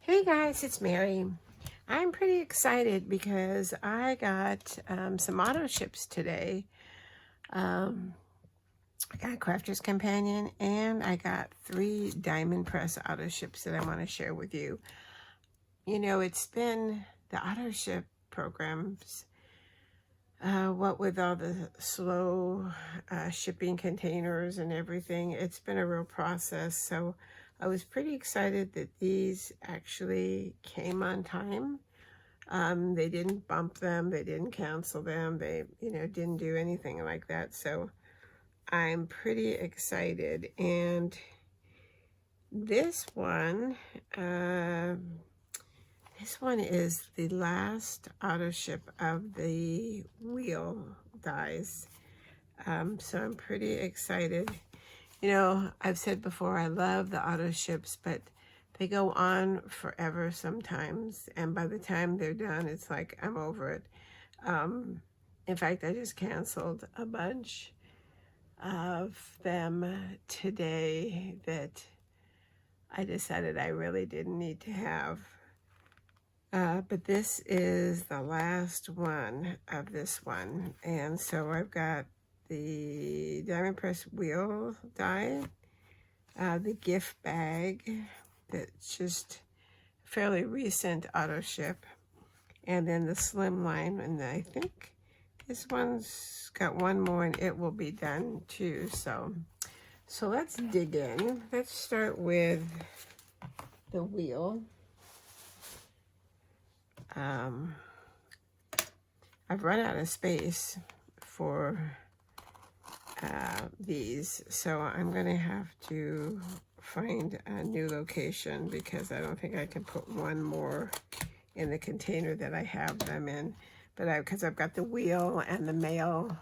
Hey guys, it's Mary. I'm pretty excited because I got some auto ships today. I got a Crafter's Companion and I got 3 Diamond Press auto ships that I want to share with you. You know, it's been the auto ship programs, what with all the slow shipping containers and everything, it's been a real process. So I was pretty excited that these actually came on time. They didn't bump them, they didn't cancel them, they, didn't do anything like that. So I'm pretty excited. And this one, is the last auto ship of the wheel dies. So I'm pretty excited. You know, I've said before, I love the auto ships, but they go on forever sometimes. And by the time they're done, it's like, I'm over it. In fact, I just canceled a bunch of them today that I decided I really didn't need to have. But this is the last one of this one. And so I've got the Diamond Press wheel die, the gift bag that's just fairly recent auto ship, and then the Slimline, and I think this one's got one more and it will be done too. So let's dig in. Let's start with the wheel. I've run out of space for these, so I'm gonna have to find a new location because I don't think I can put one more in the container that I have them in. But because I've got the wheel and the mail,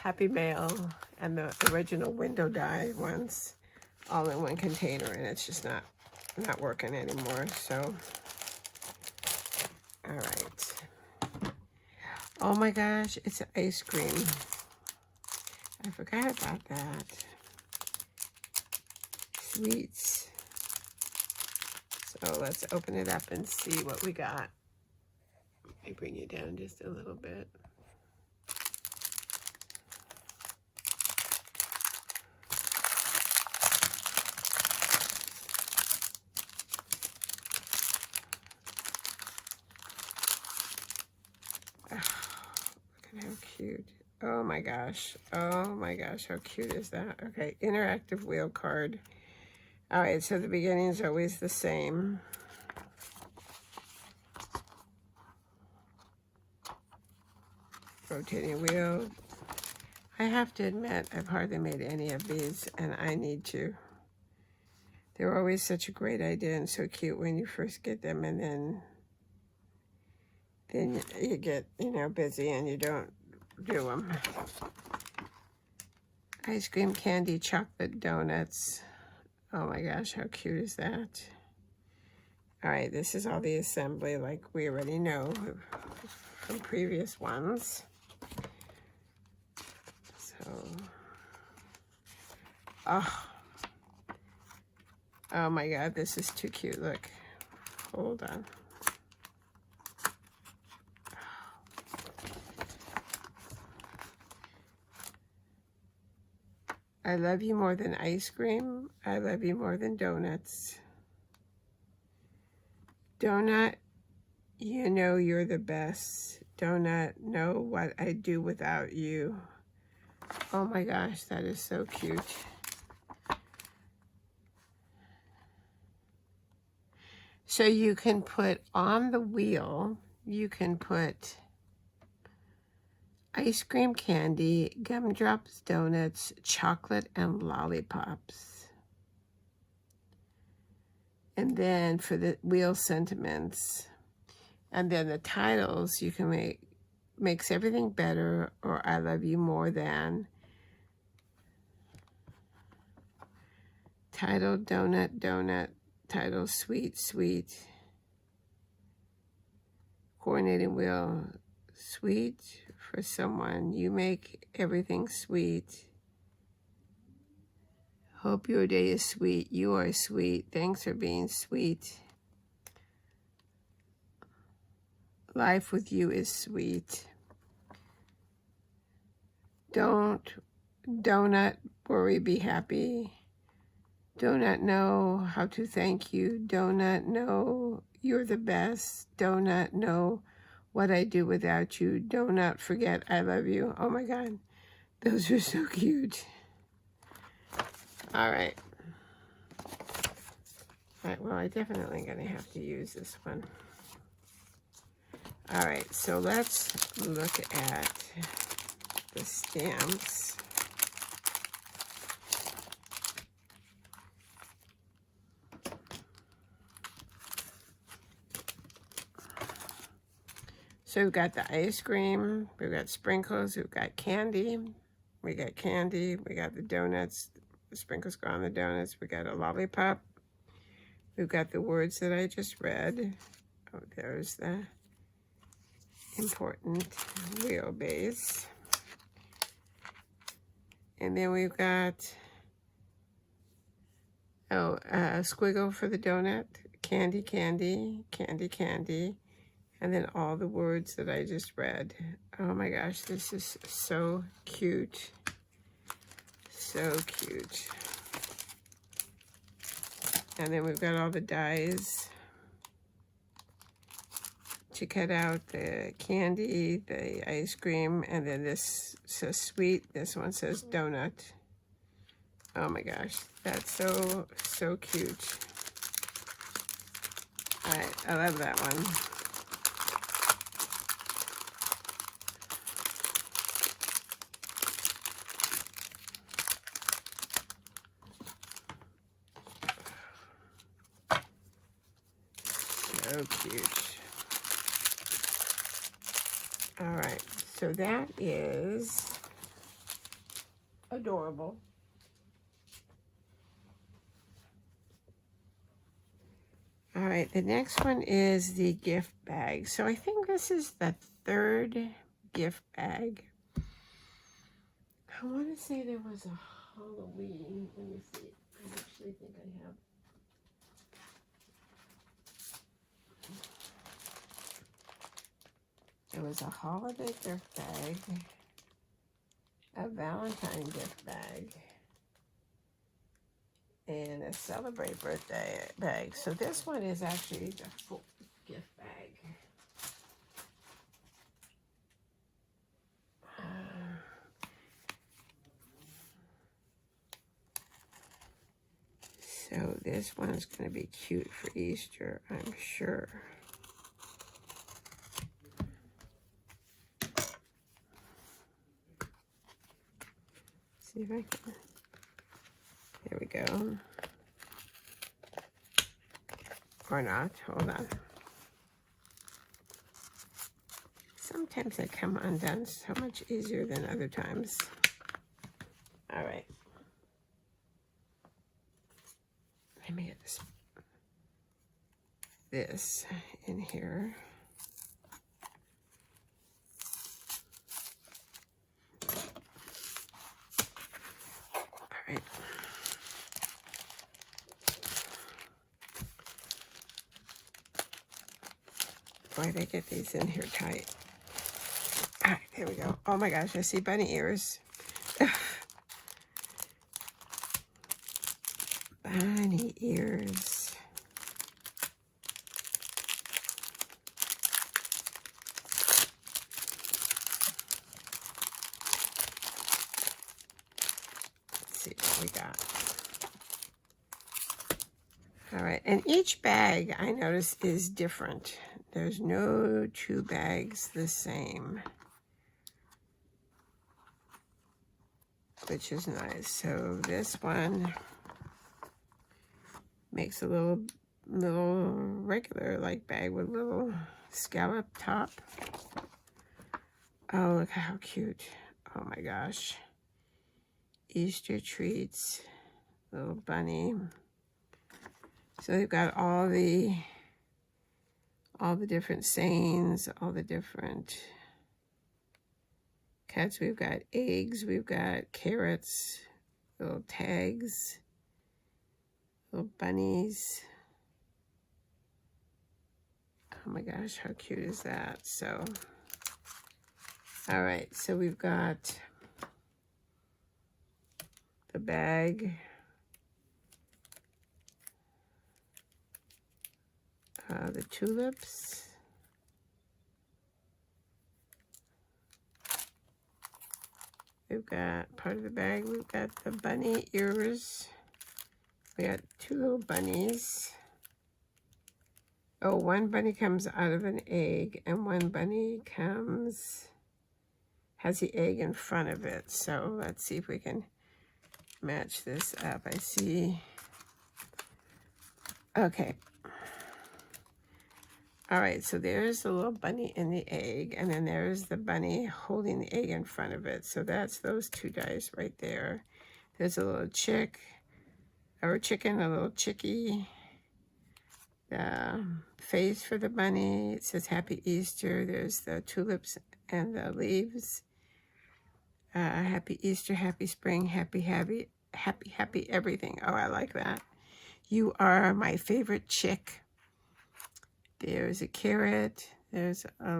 Happy Mail, and the original window die ones all in one container, and it's just not working anymore. So all right. Oh my gosh, it's ice cream. I forgot about that. Sweets. So let's open it up and see what we got. Let me bring you down just a little bit. Oh, look at how cute. Oh my gosh. Oh my gosh, how cute is that? Okay, interactive wheel card. All right, so the beginning is always the same. Rotating wheel. I have to admit, I've hardly made any of these, and I need to. They're always such a great idea and so cute when you first get them, and then you get, busy and you don't do them. Ice cream, candy, chocolate, donuts. Oh my gosh, how cute is that? All right, this is all the assembly like we already know from previous ones. So, oh my God, this is too cute. Look, hold on. I love you more than ice cream. I love you more than donuts. Donut, you know you're the best. Donut, know what I'd do without you. Oh my gosh, that is so cute. So you can put on the wheel, you can put ice cream, candy, gumdrops, donuts, chocolate, and lollipops. And then for the wheel sentiments, and then the titles, you can makes everything better, or I love you more than. Title, donut, donut. Title, sweet, sweet. Coordinating wheel, sweet for someone. You make everything sweet. Hope your day is sweet. You are sweet. Thanks for being sweet. Life with you is sweet. Don't worry, be happy. Do not know how to thank you. Do not know you're the best. Do not know what I do without you. Do not forget I love you. Oh my God, those are so cute. All right. All right, well, I definitely gonna have to use this one. All right, so let's look at the stamps. So we've got the ice cream, we've got sprinkles, we've got candy, we got the donuts, the sprinkles go on the donuts, we got a lollipop, we've got the words that I just read. Oh, there's the important wheelbase. And then we've got, a squiggle for the donut, candy, candy, candy, candy. And then all the words that I just read. Oh my gosh, this is so cute. So cute. And then we've got all the dies to cut out the candy, the ice cream, and then this says sweet. This one says donut. Oh my gosh, that's so, so cute. I love that one. So cute. All right, so that is adorable. All right, the next one is the gift bag. So I think this is the third gift bag. I want to say there was a Halloween. Let me see. I actually think I have. It was a holiday gift bag, a Valentine gift bag, and a celebrate birthday bag. So this one is actually the full gift bag. So this one's going to be cute for Easter, I'm sure. See if I can. There we go. Or not. Hold on. Sometimes they come undone so much easier than other times. All right. Let me get this in here. All right. Boy, they get these in here tight. All right, here we go. Oh my gosh, I see bunny ears. Bunny ears. Let's see what we got. All right, and each bag I notice is different. There's no two bags the same, which is nice. So this one makes a little regular like bag with a little scallop top. Oh, look how cute. Oh my gosh. Easter treats, little bunny. So they've got all the different sayings, all the different cuts. We've got eggs, we've got carrots, little tags, little bunnies. Oh my gosh, how cute is that? So, all right, so we've got the bag. The tulips. We've got part of the bag. We've got the bunny ears. We got 2 little bunnies. Oh, one bunny comes out of an egg, and one bunny has the egg in front of it. So let's see if we can match this up. I see. Okay. All right, so there's the little bunny in the egg, and then there's the bunny holding the egg in front of it. So that's those 2 dice right there. There's a little chick, or chicken, a little chickie. The face for the bunny, it says Happy Easter. There's the tulips and the leaves. Happy Easter, happy spring, happy everything. Oh, I like that. You are my favorite chick. There's a carrot. There's a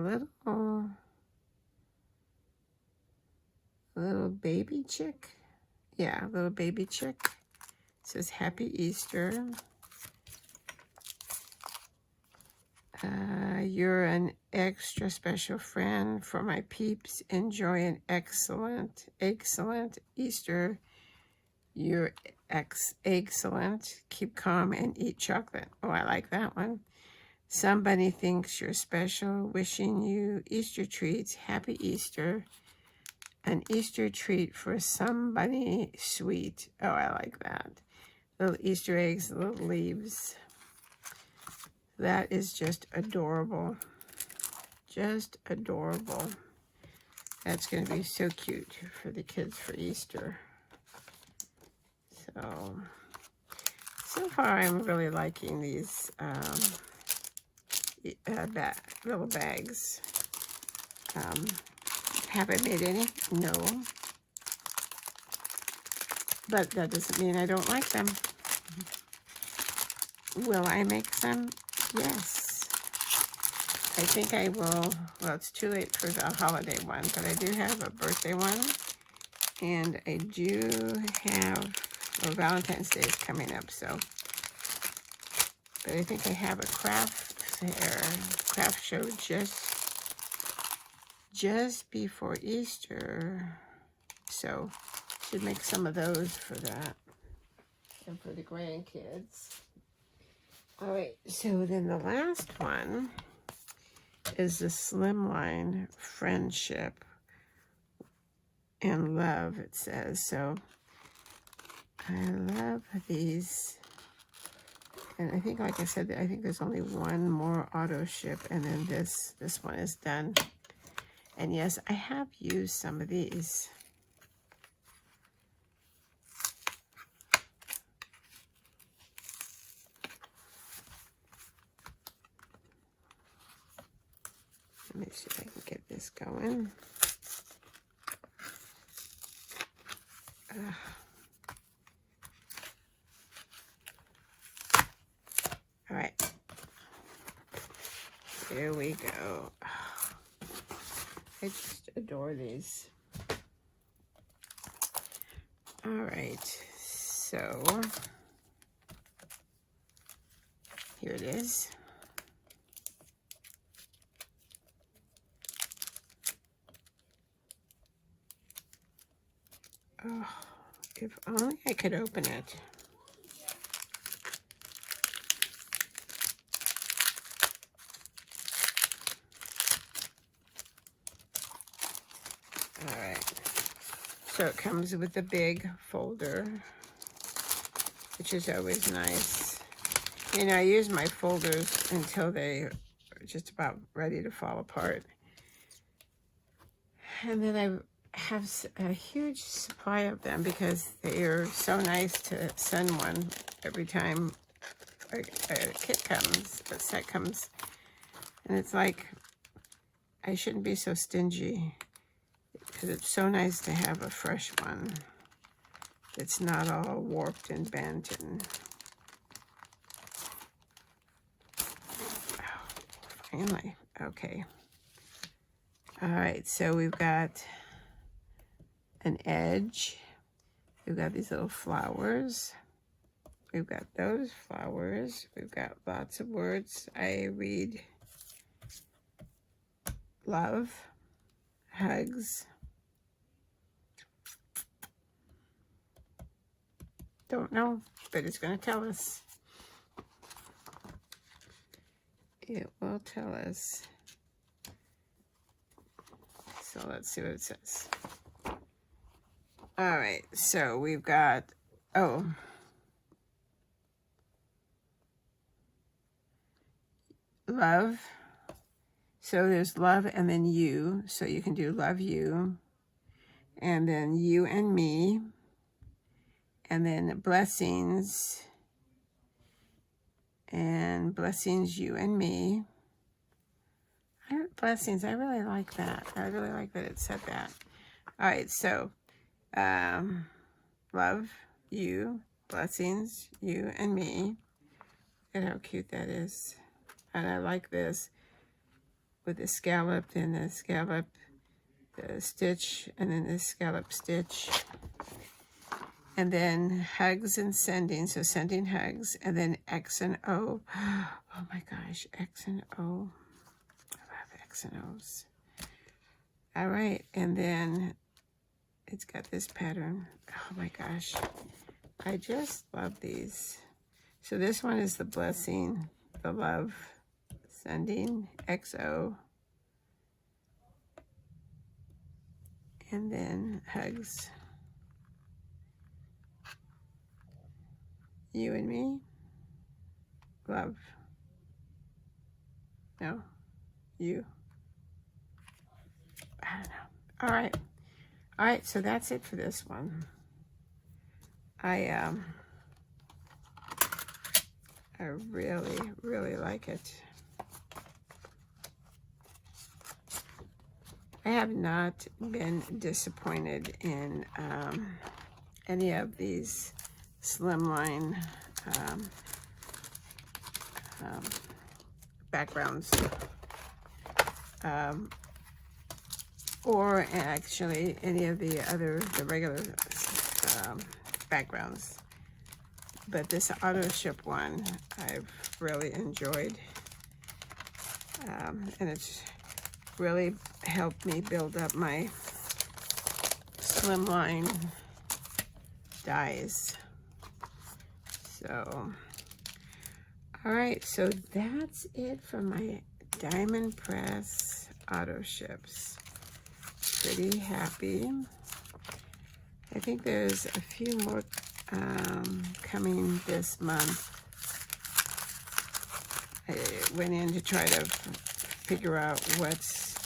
little baby chick. Yeah, little baby chick. It says Happy Easter. You're an extra special friend for my peeps. Enjoy an excellent Easter. You're excellent. Keep calm and eat chocolate. Oh, I like that one. Somebody thinks you're special. Wishing you Easter treats. Happy Easter. An Easter treat for somebody sweet. Oh, I like that. Little Easter eggs, little leaves. That is just adorable. Just adorable. That's going to be so cute for the kids for Easter. So far I'm really liking these little bags. Have I made any? No. But that doesn't mean I don't like them. Will I make some? Yes. I think I will. Well, it's too late for the holiday one, but I do have a birthday one. And I do have, well, Valentine's Day is coming up, so. But I think I have a craft show just before Easter. So, should make some of those for that. And for the grandkids. All right, so then the last one is the Slimline Friendship and Love, it says. So I love these. And I think, like I said, I think there's only one more auto ship, and then this one is done. And yes, I have used some of these. Let me see if I can get this going. All right. Here we go. I just adore these. All right. So, here it is. Oh, if only I could open it. All right. So it comes with a big folder, which is always nice. You know, I use my folders until they are just about ready to fall apart. And then I have a huge supply of them because they are so nice to send one every time a kit comes, a set comes. And it's like, I shouldn't be so stingy because it's so nice to have a fresh one. It's not all warped and bent and... Oh, if Finally, okay. All right, so we've got an edge. We've got these little flowers. We've got those flowers. We've got lots of words. I read love, hugs. Don't know, but it's going to tell us. It will tell us. So let's see what it says. All right, so we've got, oh, love. So there's love and then you. So you can do love you. And then you and me. And then blessings. And blessings, you and me. Blessings, I really like that. I really like that it said that. All right, so love, you, blessings, you and me. Look at how cute that is. And I like this with the scalloped and the scallop, the stitch, and then the scallop stitch. And then hugs and sending, so sending hugs, and then X and O. Oh my gosh, X and O. I love X and O's. All right, and then it's got this pattern. Oh my gosh, I just love these. So this one is the blessing, the love, sending, XO, and then hugs. You and me, love. No, you. I don't know. All right, so that's it for this one. I really, really like it. I have not been disappointed in any of these Slimline backgrounds, or actually any of the regular backgrounds. But this auto ship one I've really enjoyed, and it's really helped me build up my Slimline dies. So, all right, so that's it for my Diamond Press auto ships. Pretty happy. I think there's a few more coming this month. I went in to try to figure out what's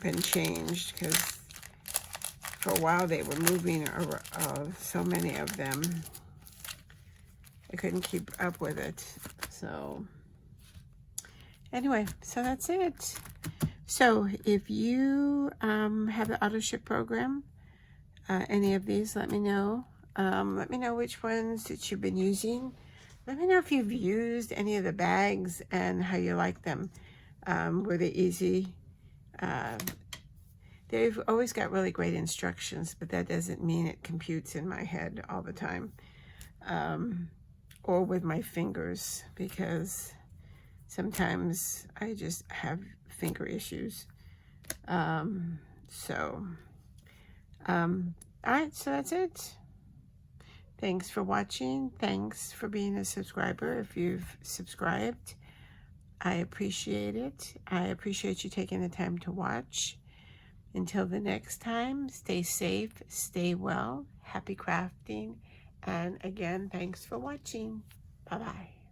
been changed, because for a while they were moving so many of them. I couldn't keep up with it. So anyway, so that's it. So if you have the auto ship program, any of these, let me know. Let me know which ones that you've been using. Let me know if you've used any of the bags and how you like them. Were they easy? They've always got really great instructions, but that doesn't mean it computes in my head all the time. Or with my fingers, because sometimes I just have finger issues. All right, so that's it. Thanks for watching. Thanks for being a subscriber. If you've subscribed, I appreciate it. I appreciate you taking the time to watch. Until the next time, stay safe, stay well, happy crafting, and again, thanks for watching. Bye-bye.